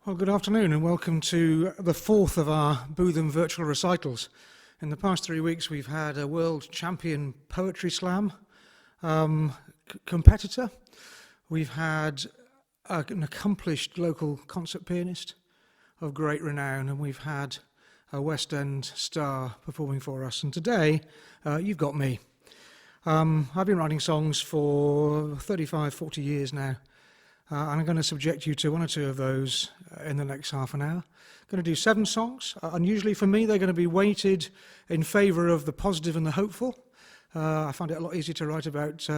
Well, good afternoon and welcome to the fourth of our Bootham virtual recitals. In the past 3 weeks we've had a world champion poetry slam competitor. We've had an accomplished local concert pianist of great renown, and we've had a West End star performing for us. And today you've got me. I've been writing songs for 35, 40 years now. I'm going to subject you to one or two of those in the next half an hour. I'm going to do 7 songs. Unusually for me, they're going to be weighted in favour of the positive and the hopeful. I find it a lot easier to write about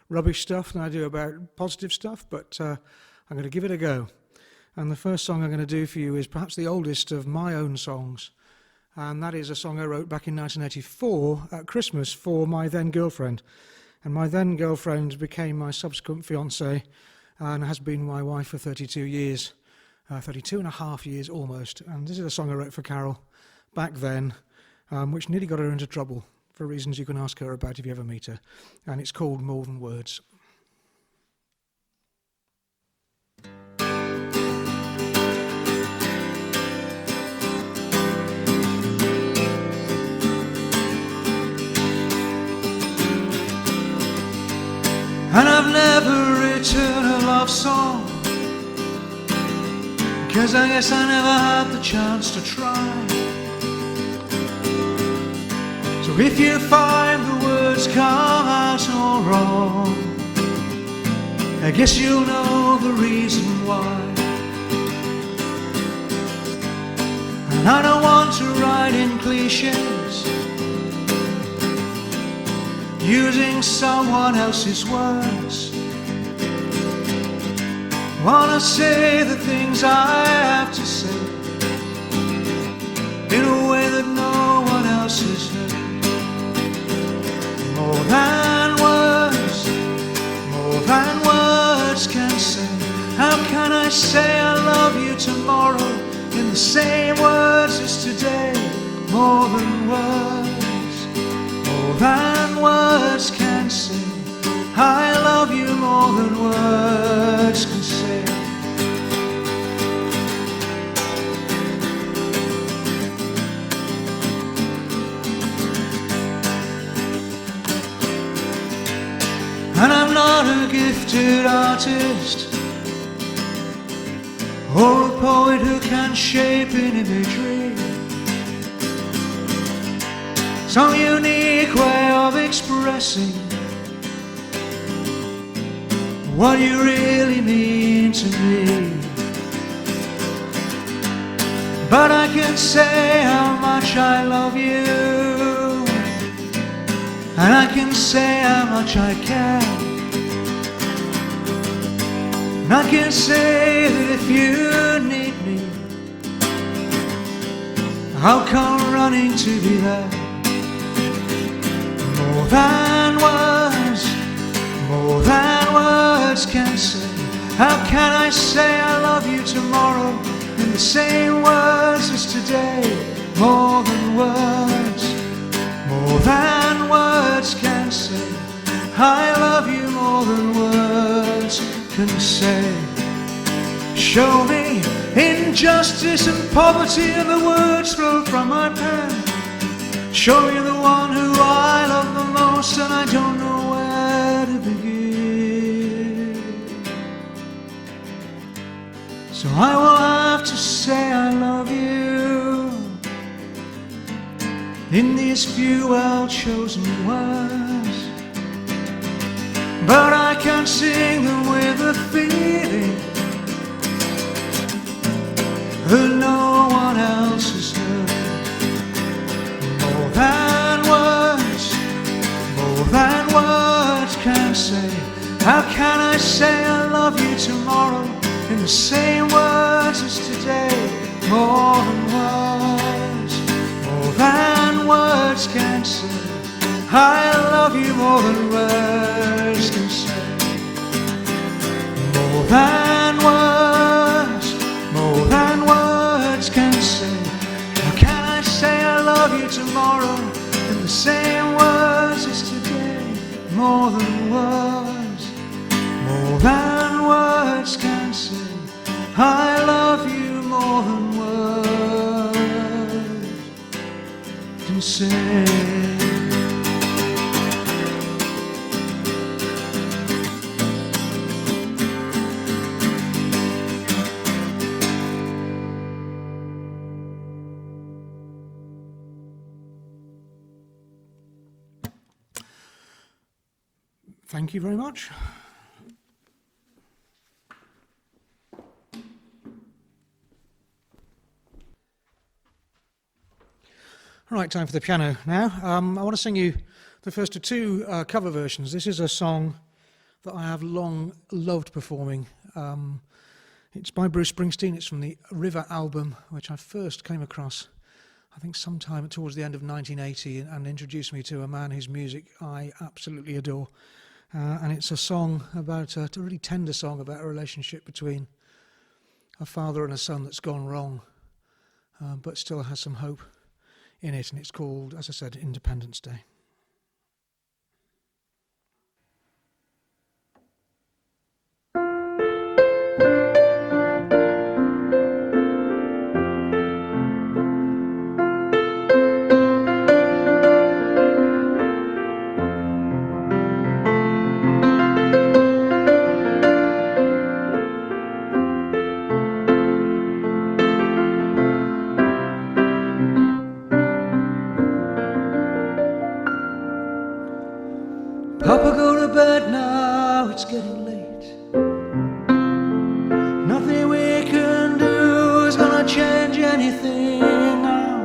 rubbish stuff than I do about positive stuff, but I'm going to give it a go. And the first song I'm going to do for you is perhaps the oldest of my own songs, and that is a song I wrote back in 1984 at Christmas for my then girlfriend. And my then girlfriend became my subsequent fiancée, and has been my wife for 32 years, 32 and a half years almost. And this is a song I wrote for Carol back then, which nearly got her into trouble for reasons you can ask her about if you ever meet her. And it's called More Than Words. And I've never written a love song, 'cause I guess I never had the chance to try. So if you find the words come out all wrong, I guess you'll know the reason why. And I don't want to write in cliches, using someone else's words. Wanna say the things I have to say in a way that no one else has heard. More than words can say. How can I say I love you tomorrow in the same words as today? More than words can say. I love you more than words can say. And I'm not a gifted artist or a poet who can shape an imagery, some unique way of expressing what you really mean to me. But I can say how much I love you, and I can say how much I care. And I can say that if you need me, I'll come running to be there. More than words can say. How can I say I love you tomorrow in the same words as today? More than words can say. I love you more than words can say. Show me injustice and poverty and the words flow from my pen. Show you the one who I love the most, and I don't know where to begin. So I will have to say I love you in these few well-chosen words, but I can't sing them with a feeling that no one else has heard. More than words can say. How can I say I love you tomorrow in the same words as today? More than words can say. I love you more than words can say. More than words can say. How can I say I love you tomorrow in the same words as today? More than words can say. I love you say. Thank you very much. All right, time for the piano now. I want to sing you the first of two cover versions. This is a song that I have long loved performing. It's by Bruce Springsteen. It's from the River album, which I first came across, I think, sometime towards the end of 1980, and introduced me to a man whose music I absolutely adore. And it's a song about, a really tender song about a relationship between a father and a son that's gone wrong, but still has some hope in it. And it's called, as I said, Independence Day. Papa, go to bed now, it's getting late. Nothing we can do is gonna change anything now.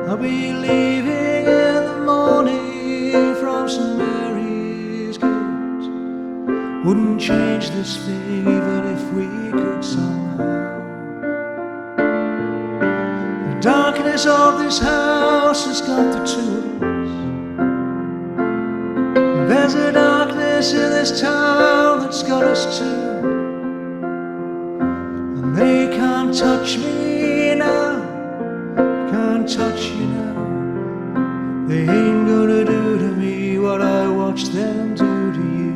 I'll be leaving in the morning from St. Mary's Gate. Wouldn't change this thing even if we could somehow. The darkness of this house has got the two of us. There's a darkness in this town that's got us too. And they can't touch me now, can't touch you now. They ain't gonna do to me what I watched them do to you.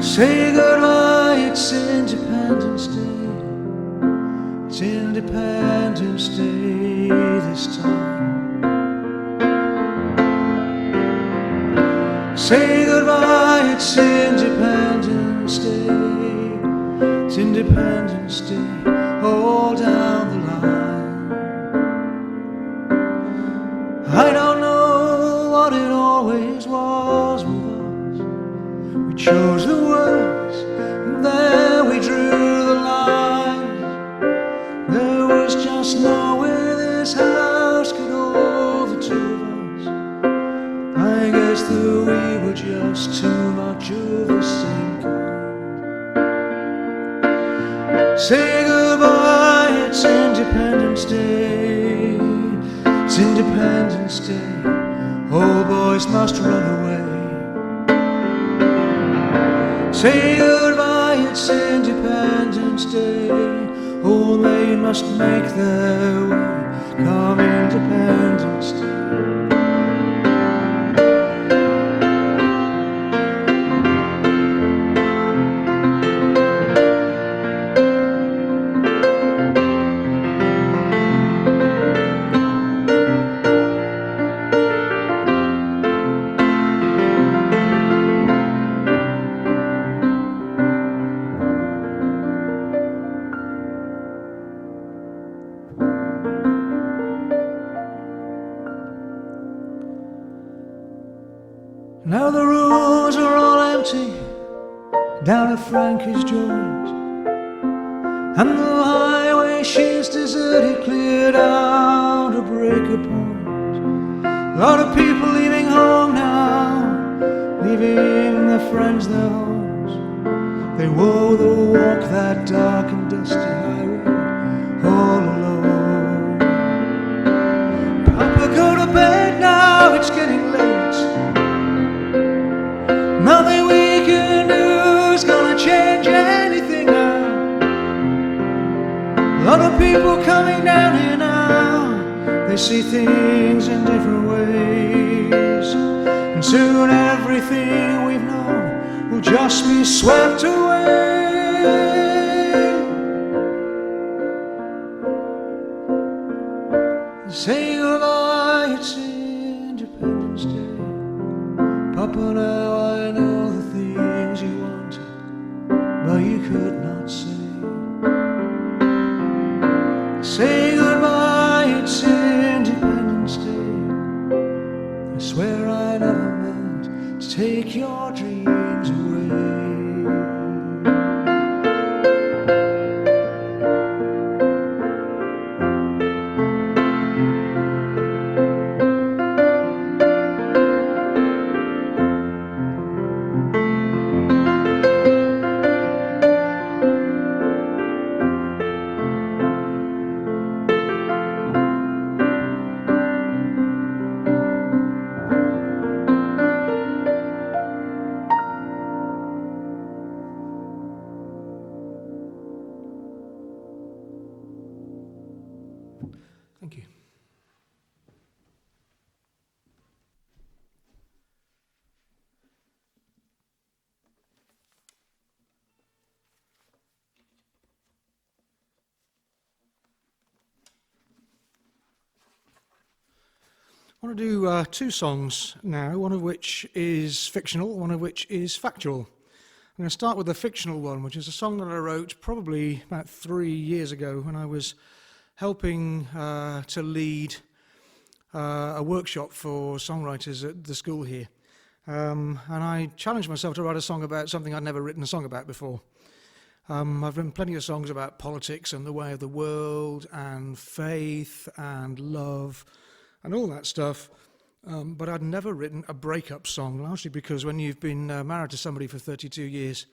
Say goodbye, it's Independence Day. It's Independence Day this time. Say goodbye, it's Independence Day. It's Independence Day, all down the line. I don't know what it always was with us. We chose the words, and then we drew the line. There was just no way this house could hold the two of us. I guess that we were just too much of the same kind. Say goodbye, it's Independence Day. It's Independence Day. All boys must run away. Say goodbye, it's Independence Day. All men must make their way. Come Independence Day. Now the rooms are all empty down at Frankie's joint, and the highway she's deserted, cleared out to Breaker Point. A lot of people leaving home now, leaving their friends their homes. They woe the walk that dark and dusty highway all alone. Papa, go to bed now, it's getting late. Nothing we can do is gonna change anything now. A lot of people coming down here now, they see things in different ways, and soon everything we've known will just be swept away. Say goodbye, it's Independence Day. Papa, now I know the things you wanted, but you could not say. Say goodbye, it's Independence Day. I swear I never meant to take your dreams away. Thank you. I want to do two songs now, one of which is fictional, one of which is factual. I'm going to start with the fictional one, which is a song that I wrote probably about 3 years ago when I was helping to lead a workshop for songwriters at the school here. And I challenged myself to write a song about something I'd never written a song about before. I've written plenty of songs about politics and the way of the world and faith and love and all that stuff, but I'd never written a breakup song, largely because when you've been married to somebody for 32 years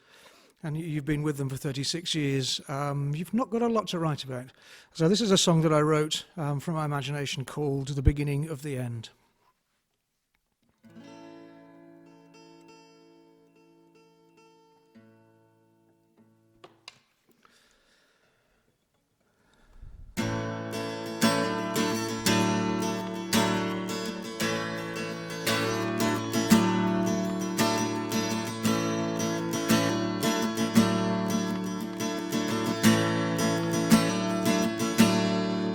and you've been with them for 36 years, you've not got a lot to write about. So this is a song that I wrote from my imagination called The Beginning of the End.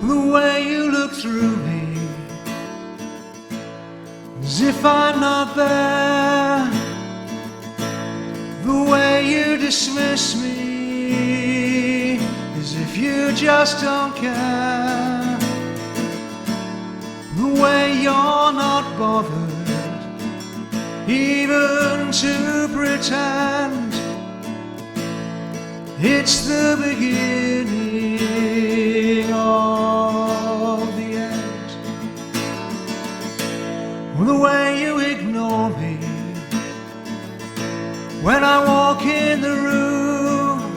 The way you look through me, as if I'm not there. The way you dismiss me, as if you just don't care. The way you're not bothered, even to pretend. It's the beginning of the end. The way you ignore me when I walk in the room,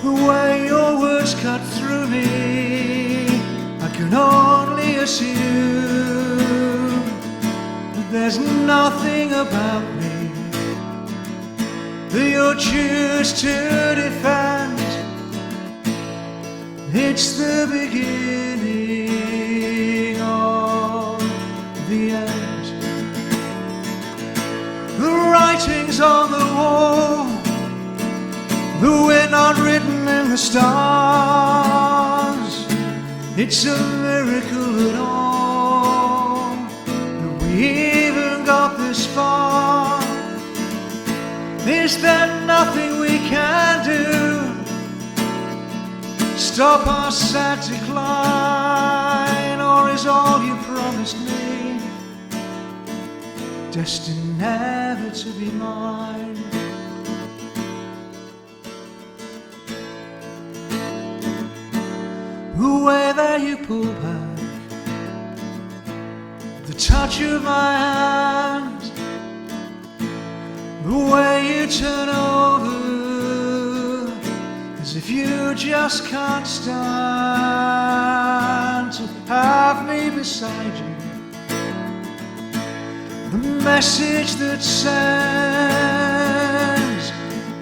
the way your words cut through me, I can only assume that there's nothing about me that you choose to defend. It's the beginning of the end. The writing's on the wall, the wind unwritten in the stars. It's a miracle at all that we even got this far. Is there nothing we can do? Stop our sad decline, or is all you promised me destined never to be mine? The way that you pull back, the touch of my hand, the way you turn over as if you just can't stand to have me beside you. The message that sends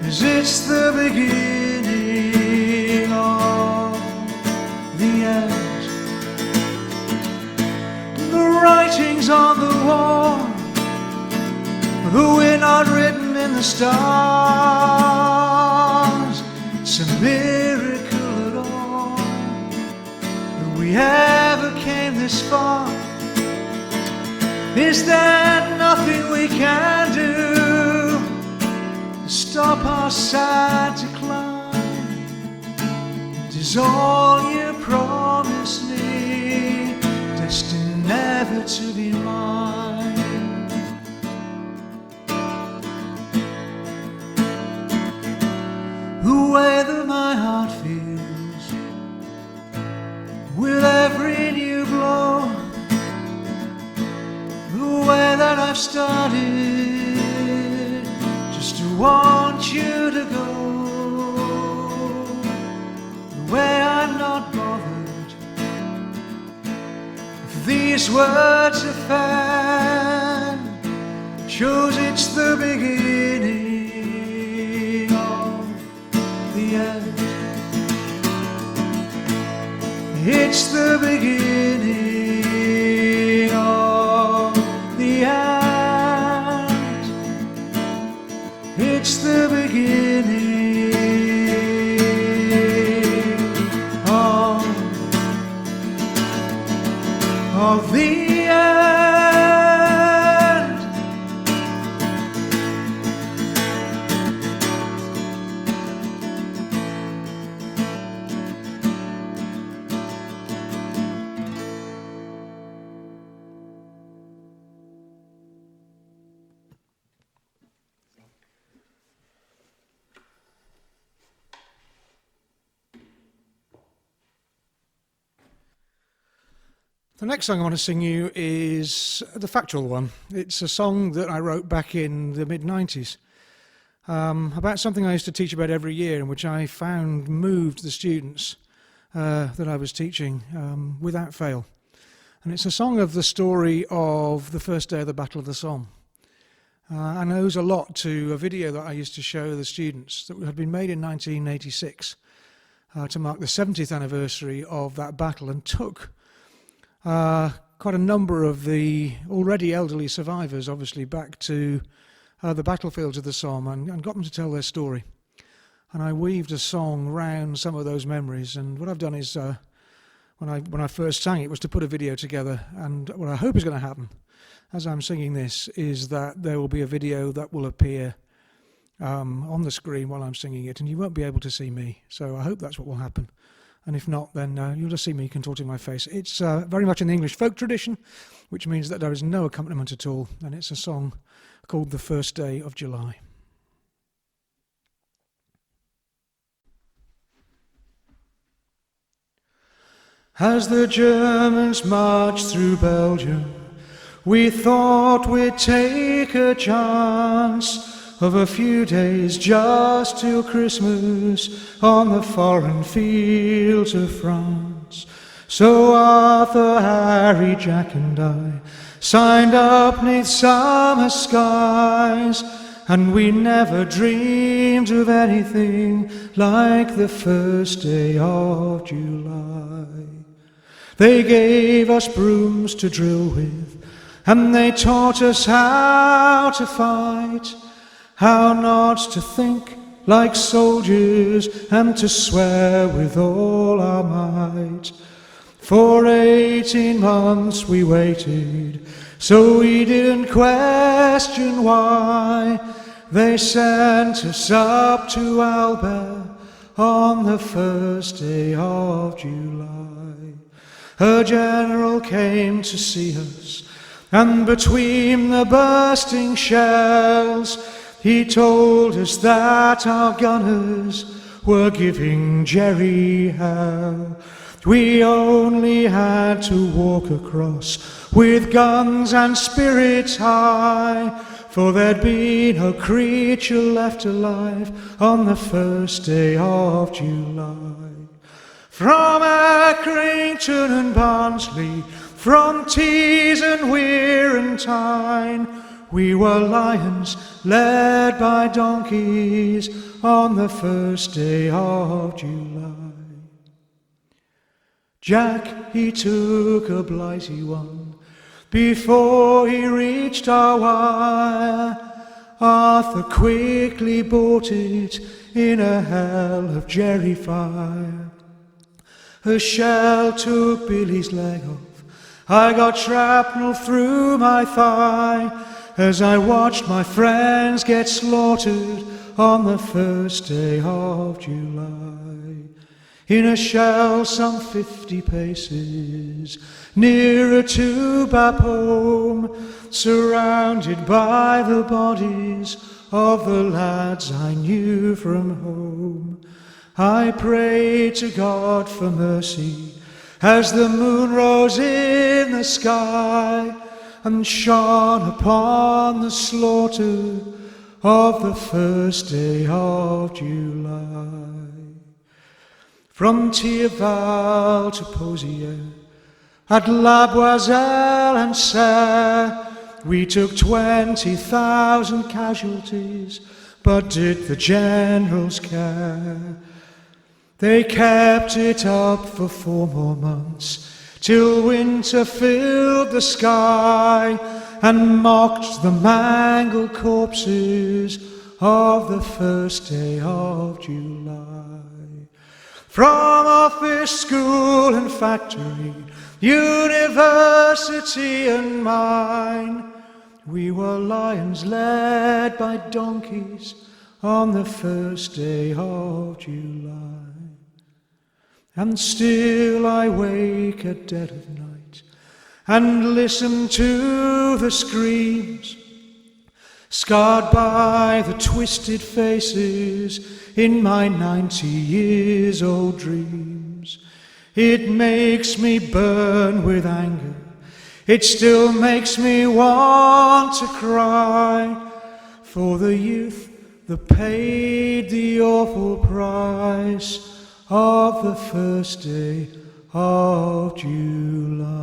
is it's the beginning of the end. The writing's on the wall, the wind unwritten in the stars. It's a miracle at all that we ever came this far. Is there nothing we can do to stop our sad decline? It is all you promised me, destined never to be mine. The way that my heart feels with every new blow, the way that I've started just to want you to go, the way I'm not bothered if these words offend, shows it's the beginning of the end. It's the beginning of the end. It's the beginning of the end. The next song I want to sing you is the factual one. It's a song that I wrote back in the mid-90s about something I used to teach about every year, and which I found moved the students that I was teaching without fail. And it's a song of the story of the first day of the Battle of the Somme. And owes a lot to a video that I used to show the students that had been made in 1986 to mark the 70th anniversary of that battle, and took quite a number of the already elderly survivors, obviously, back to the battlefields of the Somme and got them to tell their story. And I weaved a song round some of those memories. And what I've done is, when I first sang it, was to put a video together. And what I hope is going to happen as I'm singing this is that there will be a video that will appear on the screen while I'm singing it, and you won't be able to see me. So I hope that's what will happen. And if not, then you'll just see me contorting my face. It's very much in the English folk tradition, which means that there is no accompaniment at all, and it's a song called The First Day of July. As the Germans marched through Belgium, we thought we'd take a chance of a few days just till Christmas on the foreign fields of France. So Arthur, Harry, Jack and I signed up 'neath summer skies, and we never dreamed of anything like the first day of July. They gave us brooms to drill with, and they taught us how to fight, how not to think like soldiers, and to swear with all our might. For 18 months we waited, so we didn't question why they sent us up to Albert on the first day of July. A general came to see us, and between the bursting shells, he told us that our gunners were giving Jerry hell. We only had to walk across with guns and spirits high, for there'd be no creature left alive on the first day of July. From Accrington and Barnsley, from Tees and Weir and Tyne, we were lions led by donkeys on the first day of July. Jack, he took a blighty one before he reached our wire. Arthur quickly bought it in a hell of Jerry fire. A shell took Billy's leg off. I got shrapnel through my thigh as I watched my friends get slaughtered on the first day of July. In a shell some 50 paces nearer to Bapome, surrounded by the bodies of the lads I knew from home. I prayed to God for mercy as the moon rose in the sky and shone upon the slaughter of the first day of July. From Thierval to Pozières, at La Boiselle and Serre, we took 20,000 casualties, but did the generals care? They kept it up for 4 more months, till winter filled the sky and mocked the mangled corpses of the first day of July. From office, school and factory, university and mine, we were lions led by donkeys on the first day of July. And still I wake at dead of night and listen to the screams, scarred by the twisted faces in my 90 years old dreams. It makes me burn with anger. It still makes me want to cry for the youth that paid the awful price of the first day of July.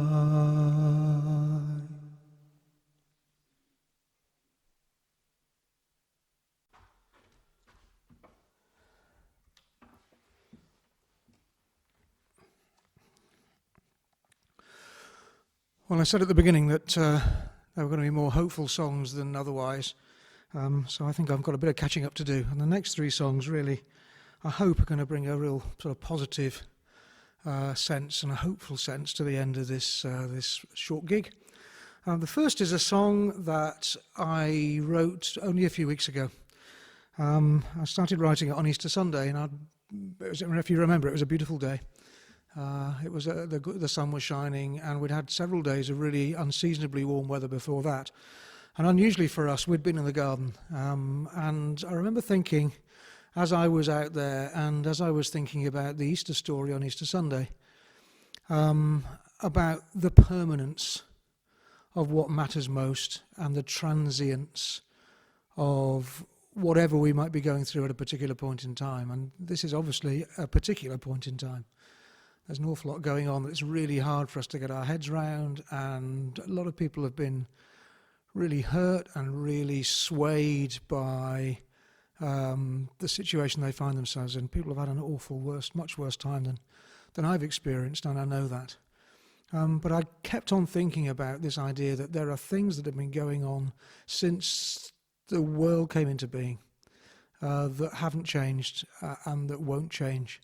Well, I said at the beginning that there were going to be more hopeful songs than otherwise, so I think I've got a bit of catching up to do. And the next 3 songs really, I hope, are going to bring a real sort of positive sense and a hopeful sense to the end of this short gig. The first is a song that I wrote only a few weeks ago. I started writing it on Easter Sunday, and if you remember, it was a beautiful day. It was the sun was shining, and we'd had several days of really unseasonably warm weather before that. And unusually for us, we'd been in the garden. And I remember thinking, as I was out there and as I was thinking about the Easter story on Easter Sunday, about the permanence of what matters most and the transience of whatever we might be going through at a particular point in time. And this is obviously a particular point in time. There's an awful lot going on that's really hard for us to get our heads round, and a lot of people have been really hurt and really swayed by the situation they find themselves in. People have had an much worse time than I've experienced, and I know that. But I kept on thinking about this idea that there are things that have been going on since the world came into being that haven't changed and that won't change.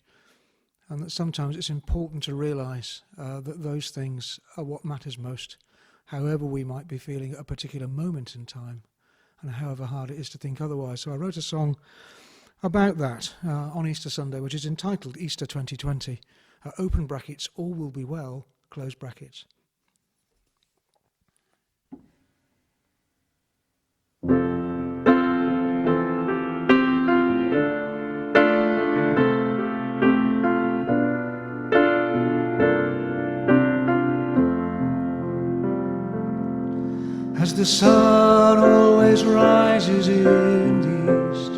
And that sometimes it's important to realise that those things are what matters most, however we might be feeling at a particular moment in time, and however hard it is to think otherwise. So I wrote a song about that on Easter Sunday, which is entitled Easter 2020, open brackets, all will be well, close brackets. As the sun always rises in the east,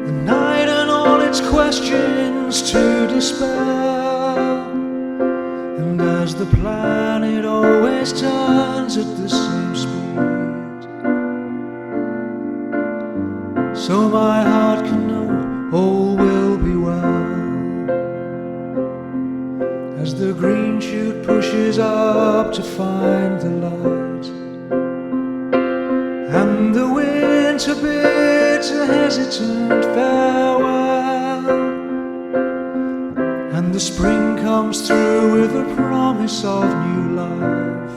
the night and all its questions to dispel, and as the planet always turns at the same speed, so my heart can know all will be well. As the green shoot pushes up to find the light, and the winter bids a hesitant farewell, the spring comes through with the promise of new life.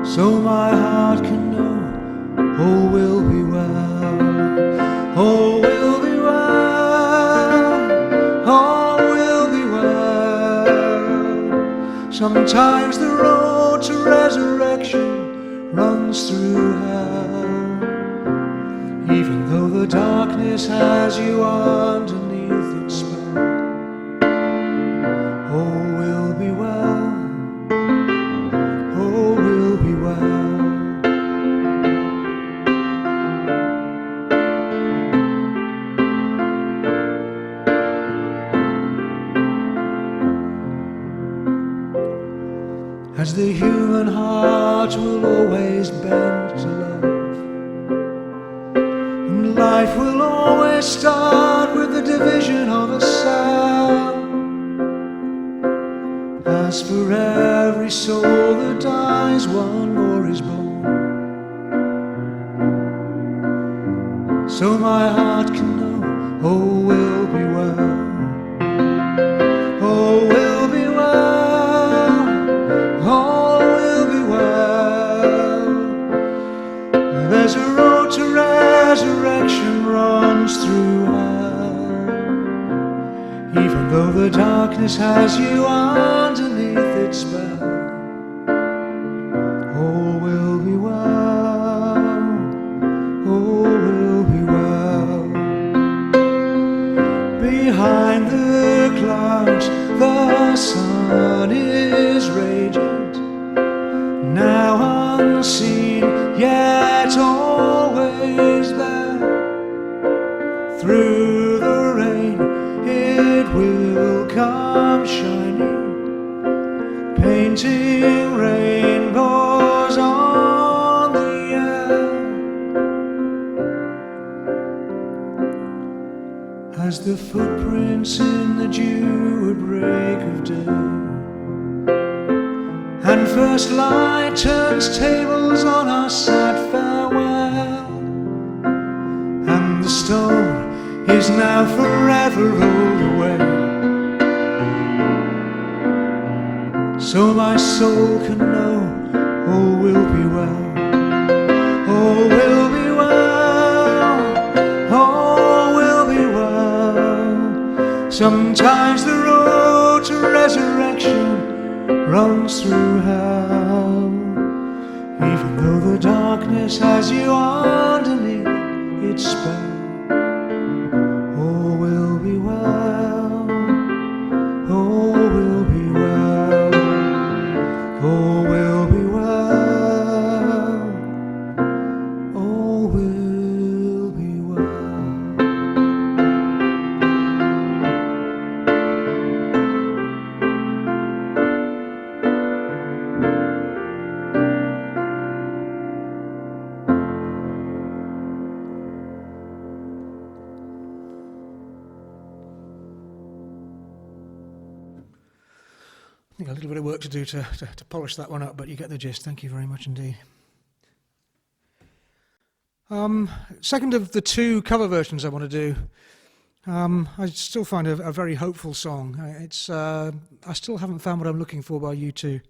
So my heart can know all will be well, all will be well, all will be well. Sometimes the road to resurrection runs through hell, even though the darkness has you underneath its spell. All will be well, all will be well. As the human heart will always bend to love, and life will always start with the division of a cell. As for every soul that dies, one more is born. So my heart can know all will be well, all will be well, all will be well. There's a road to resurrection runs through hell, even though the darkness has you underneath its spell. All will be well, all will be well. Behind the clouds the sun is radiant, now unseen yet always there. Through the rain it will come shining, painting rainbows on the air. As the footprints in the dew at break of day, and first light turns tables on our sad farewell, and the stone is now forever rolled away. So my soul can know all will be well, all will be well, all will be well. Sometimes the road to resurrection runs through hell, even though the darkness has you underneath its spell. All will be well, all will be well, all will be well, all will be well. I think a little bit of work to do to polish that one up, but you get the gist. Thank you very much indeed. Second of the two cover versions I want to do, I still find a very hopeful song. I still haven't found what I'm looking for by U2,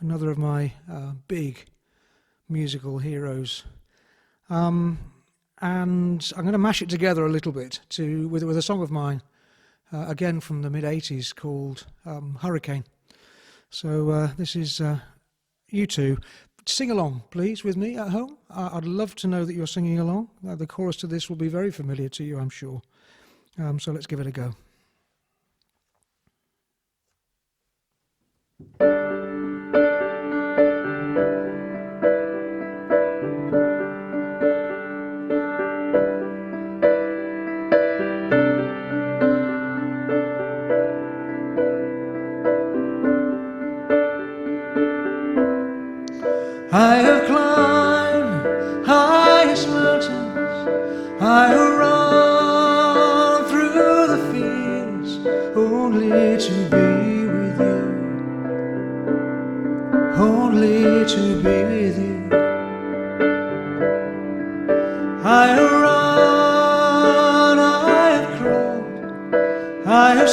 another of my big musical heroes. And I'm going to mash it together a little bit with a song of mine, again from the mid-80s, called Hurricane. So this is U2. Sing along, please, with me at home. I'd love to know that you're singing along. The chorus to this will be very familiar to you, I'm sure. So let's give it a go. I have climbed highest mountains, I have run through the fields, only to be with you, only to be with you. I have run, I have crawled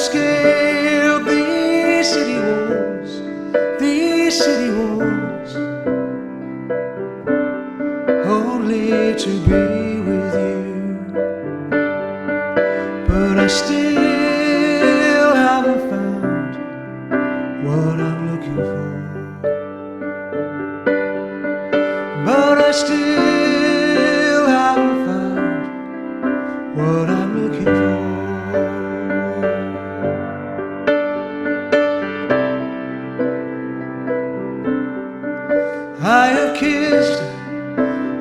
scaled these city walls, only to be with you. But I still haven't found what I'm looking for. But I still haven't found what I'm looking for. I have kissed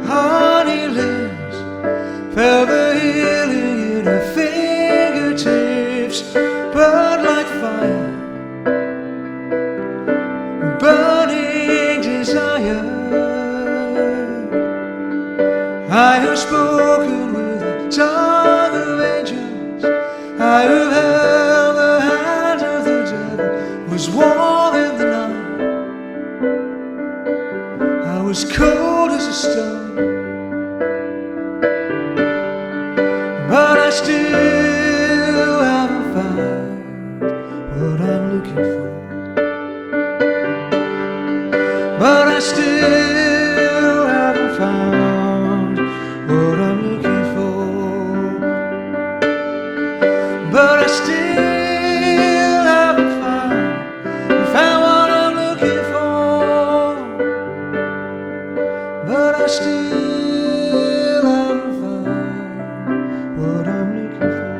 honey lips, felt the healing in her fingertips, but like fire, burning desire. I have spoken with the tongue of angels, I have held the hand of the devil, was warm in the night, I was cold as a stone, but I still haven't found what I'm looking for. But I still haven't found what I'm looking for. But I still haven't found what I'm looking for. But I still haven't found what I'm looking for.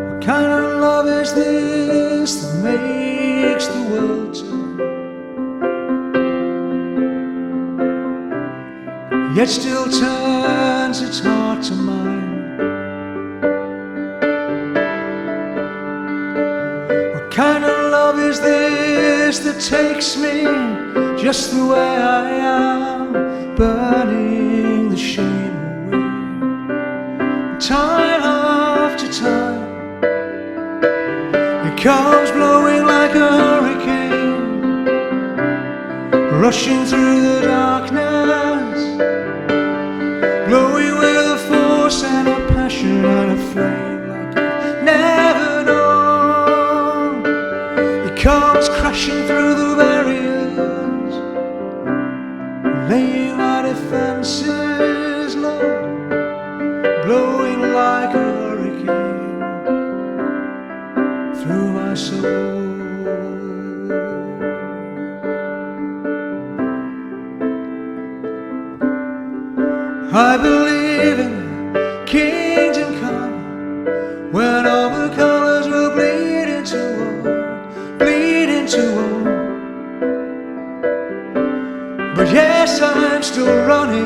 What kind of love is this that makes the world turn, yet still turns its heart to mine? What kind of love is this that takes me just the way I am, burning the shame away, time after time? It comes blowing like a hurricane, rushing through the darkness, blowing with a force and a passion and a flame like I've never known. It comes crashing through the barriers, laying our defenses low, blowing like a hurricane through my soul. I believe in kingdom come, when all the colors will bleed into one. But yes, I'm still running.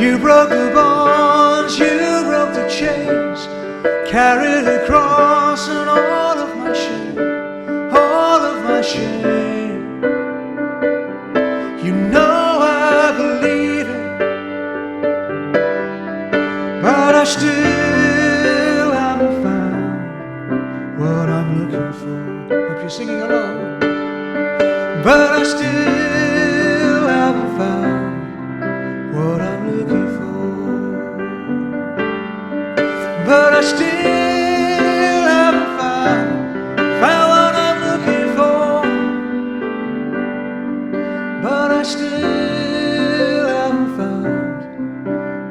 You broke the bonds, you broke the chains, carried the cross and all of my shame, all of my shame. You know I believe it, but I still haven't found what I'm looking for. Hope you're singing along. But I still haven't found what I'm looking for. But I still haven't found what I'm looking for. But I still haven't found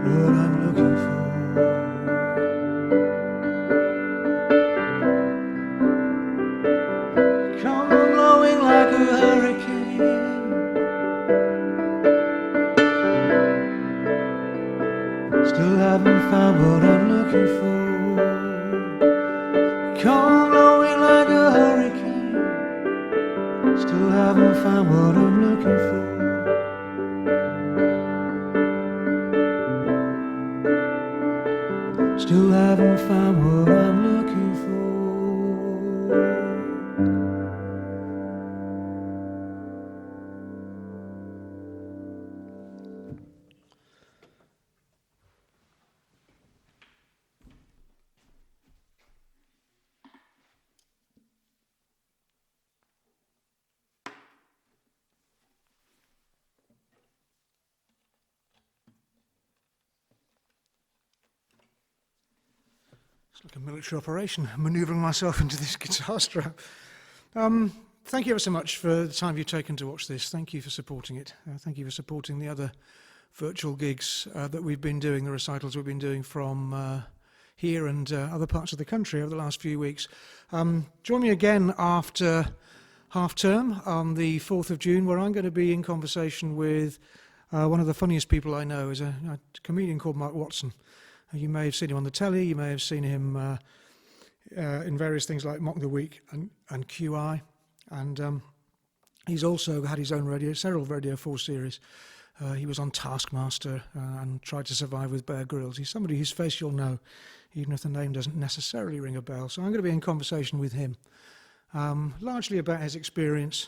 what I'm looking for. Come on, blowing like a hurricane, still haven't found what I'm looking for. Come blowing like a hurricane, still haven't found what I'm looking for. Still haven't found what I'm looking for. Like a military operation, manoeuvring myself into this guitar strap. Thank you ever so much for the time you've taken to watch this. Thank you for supporting it. Thank you for supporting the other virtual gigs that we've been doing, the recitals we've been doing from here and other parts of the country over the last few weeks. Join me again after half term on the 4th of June, where I'm going to be in conversation with one of the funniest people I know, is a comedian called Mark Watson. You may have seen him on the telly, you may have seen him in various things like Mock the Week and QI. And he's also had his own several Radio 4 series. He was on Taskmaster and Tried to Survive with Bear Grylls. He's somebody whose face you'll know, even if the name doesn't necessarily ring a bell. So I'm going to be in conversation with him, largely about his experience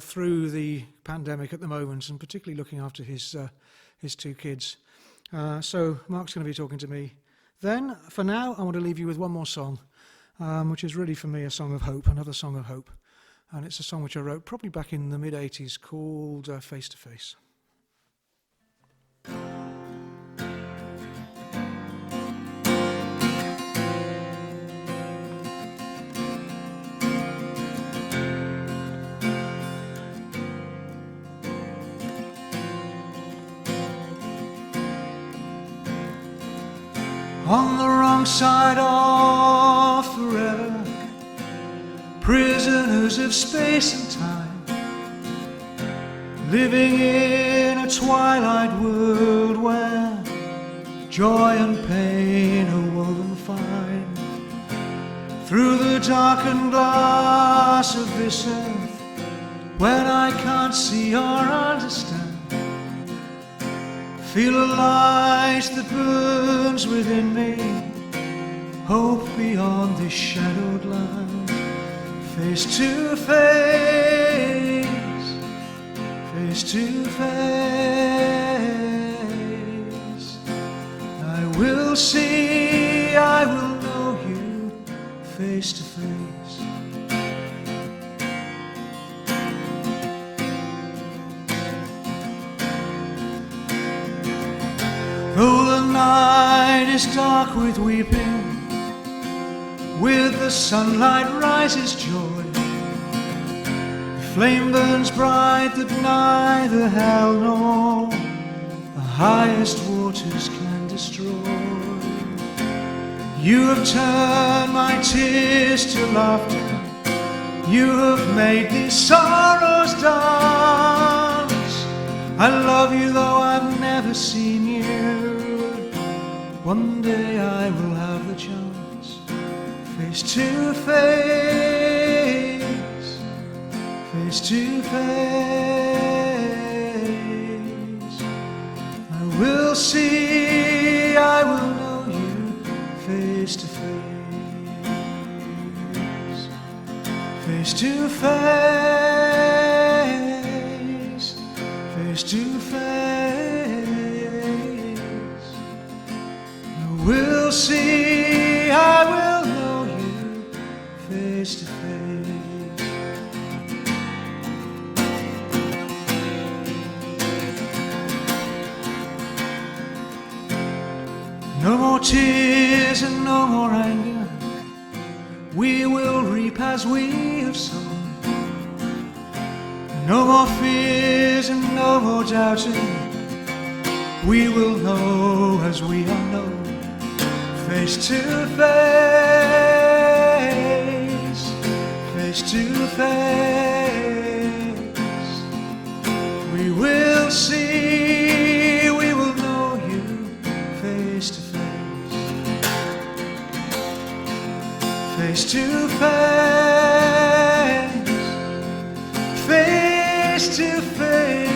through the pandemic at the moment, and particularly looking after his two kids. So Mark's going to be talking to me. Then, for now, I want to leave you with one more song, which is really for me a song of hope, another song of hope. And it's a song which I wrote probably back in the mid-'80s called Face to Face. On the wrong side of forever, prisoners of space and time, living in a twilight world where joy and pain are woven fine. Through the darkened glass of this earth, when I can't see or understand, feel a light that burns within me, hope beyond this shadowed land. Face to face, face to face, I will see, I will know you, face to face. Though the night is dark with weeping, with the sunlight rises joy. The flame burns bright that neither hell nor the highest waters can destroy. You have turned my tears to laughter, you have made these sorrows dance. I love you though I've never seen you, one day I will have the chance. Face to face, face to face, I will see, I will know you, face to face, face to face, face to face, I will see, I will know you, face to face. No more tears and no more anger, we will reap as we have sown. No more fears and no more doubting, we will know as we are known. Face to face, face to face, we will see, we will know you, face to face, face to face, face to face,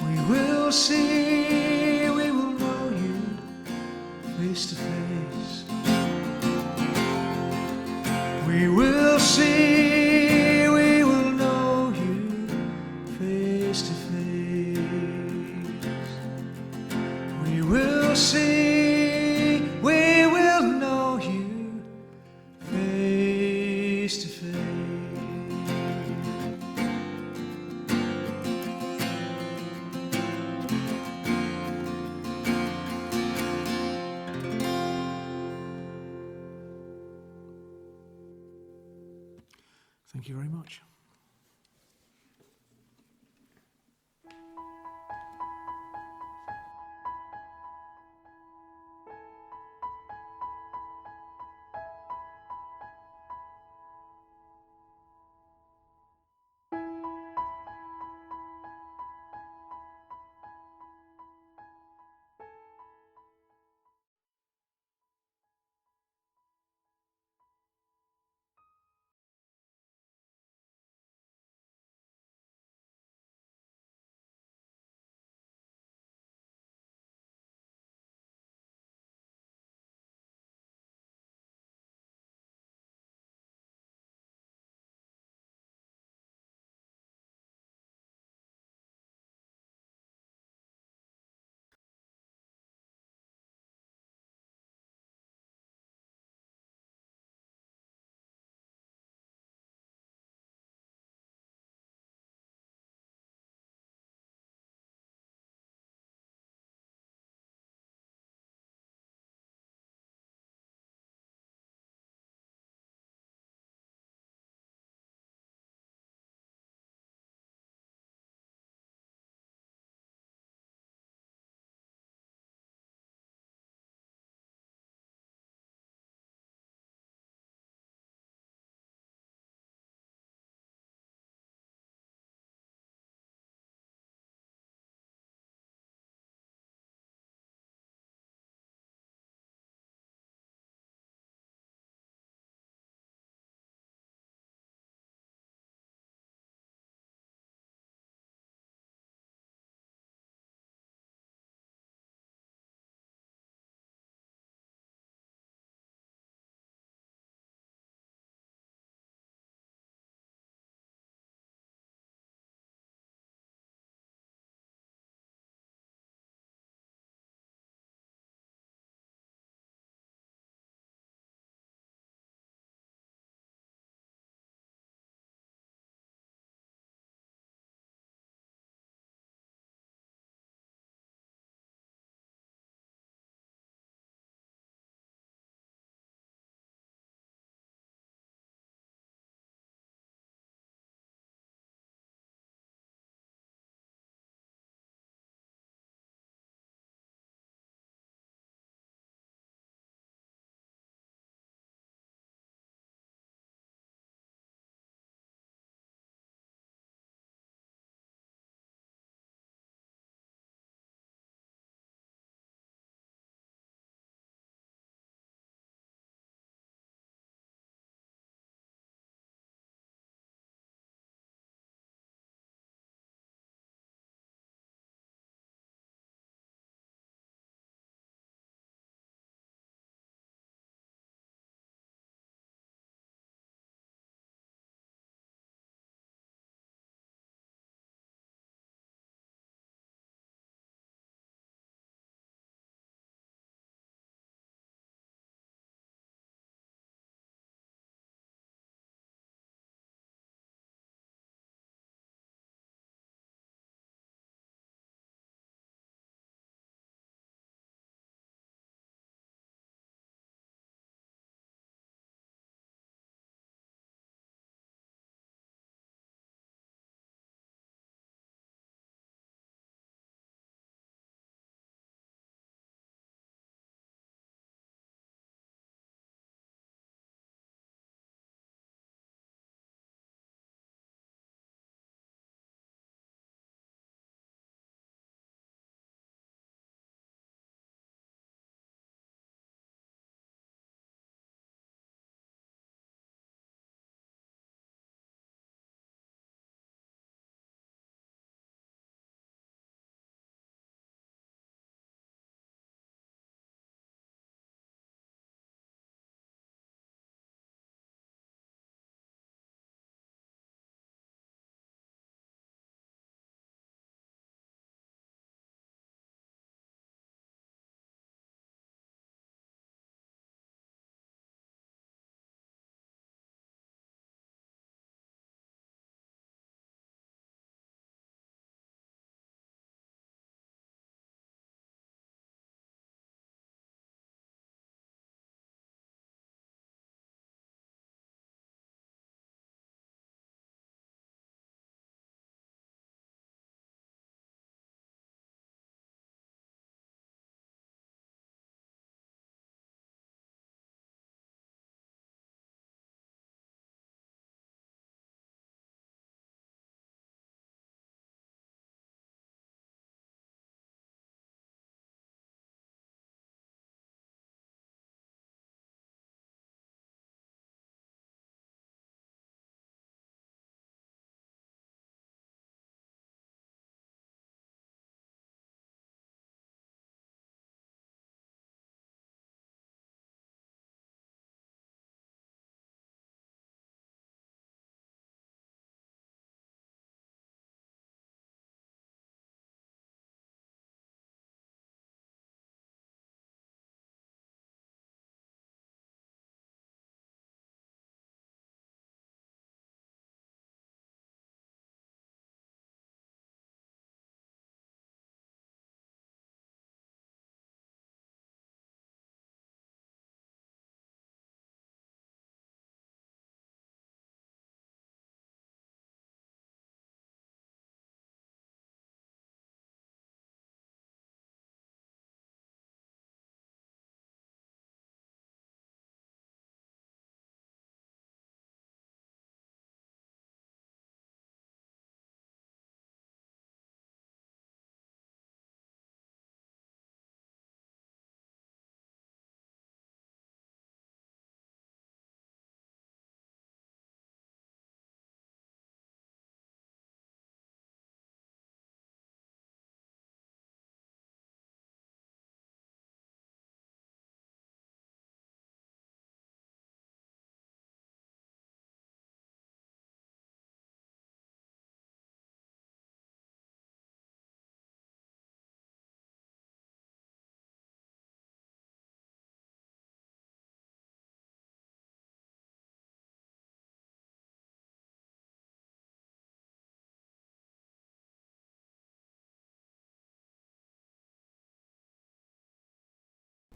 we will see, we will know you, face to face, we will see, we will know you, face to face, we will see, we will know you, face to face. Thank you very much.